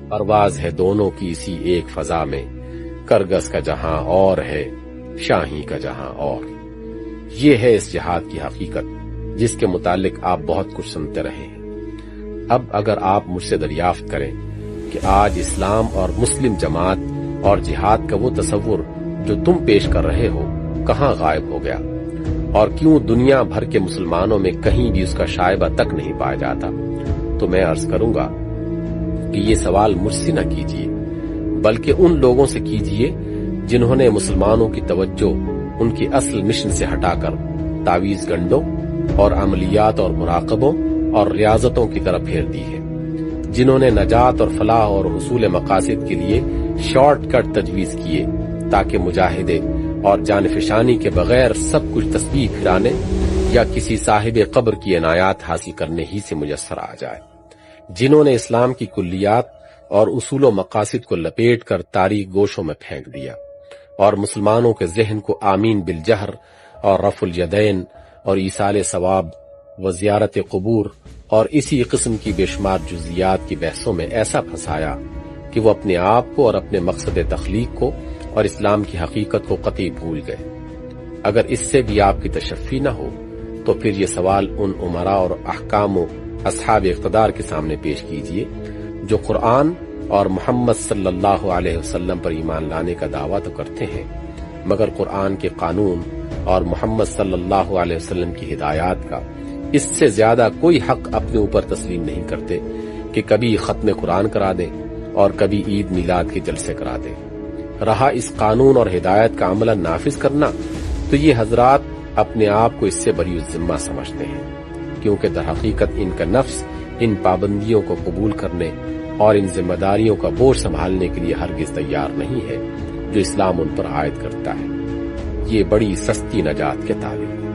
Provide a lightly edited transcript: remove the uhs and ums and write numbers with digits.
پرواز ہے دونوں کی اسی ایک فضا میں، کرگس کا جہاں اور ہے، شاہی کا جہاں اور۔ یہ ہے اس جہاد کی حقیقت جس کے متعلق آپ بہت کچھ سنتے رہے ہیں۔ اب اگر آپ مجھ سے دریافت کریں کہ آج اسلام اور مسلم جماعت اور جہاد کا وہ تصور جو تم پیش کر رہے ہو کہاں غائب ہو گیا، اور کیوں دنیا بھر کے مسلمانوں میں کہیں بھی اس کا شائبہ تک نہیں پایا جاتا، تو میں عرض کروں گا کہ یہ سوال مجھ سے نہ کیجیے بلکہ ان لوگوں سے کیجیے جنہوں نے مسلمانوں کی توجہ ان کی اصل مشن سے ہٹا کر تعویذ گنڈوں اور عملیات اور مراقبوں اور ریاضتوں کی طرف پھیر دی ہے، جنہوں نے نجات اور فلاح اور حصول مقاصد کے لیے شارٹ کٹ تجویز کیے تاکہ مجاہدے اور جانفشانی کے بغیر سب کچھ تسبیح پھرانے یا کسی صاحب قبر کی عنایات حاصل کرنے ہی سے میسر آ جائے، جنہوں نے اسلام کی کلیات اور اصول و مقاصد کو لپیٹ کر تاریک گوشوں میں پھینک دیا اور مسلمانوں کے ذہن کو آمین بالجہر اور رفع الیدین اور ایصال ثواب و زیارت قبور اور اسی قسم کی بے شمار جزیات کی بحثوں میں ایسا پھنسایا کہ وہ اپنے آپ کو اور اپنے مقصد تخلیق کو اور اسلام کی حقیقت کو قطعی بھول گئے۔ اگر اس سے بھی آپ کی تشفی نہ ہو تو پھر یہ سوال ان عمراء اور احکام و اصحاب اقتدار کے سامنے پیش کیجیے جو قرآن اور محمد صلی اللہ علیہ وسلم پر ایمان لانے کا دعویٰ تو کرتے ہیں مگر قرآن کے قانون اور محمد صلی اللہ علیہ وسلم کی ہدایات کا اس سے زیادہ کوئی حق اپنے اوپر تسلیم نہیں کرتے کہ کبھی ختم قرآن کرا دیں اور کبھی عید میلاد کے جلسے کرا دیں۔ رہا اس قانون اور ہدایت کا عمل نافذ کرنا تو یہ حضرات اپنے آپ کو اس سے بری الذمہ سمجھتے ہیں، کیونکہ در حقیقت ان کا نفس ان پابندیوں کو قبول کرنے اور ان ذمہ داریوں کا بوجھ سنبھالنے کے لیے ہرگز تیار نہیں ہے جو اسلام ان پر عائد کرتا ہے۔ یہ بڑی سستی نجات کے طالب ہیں۔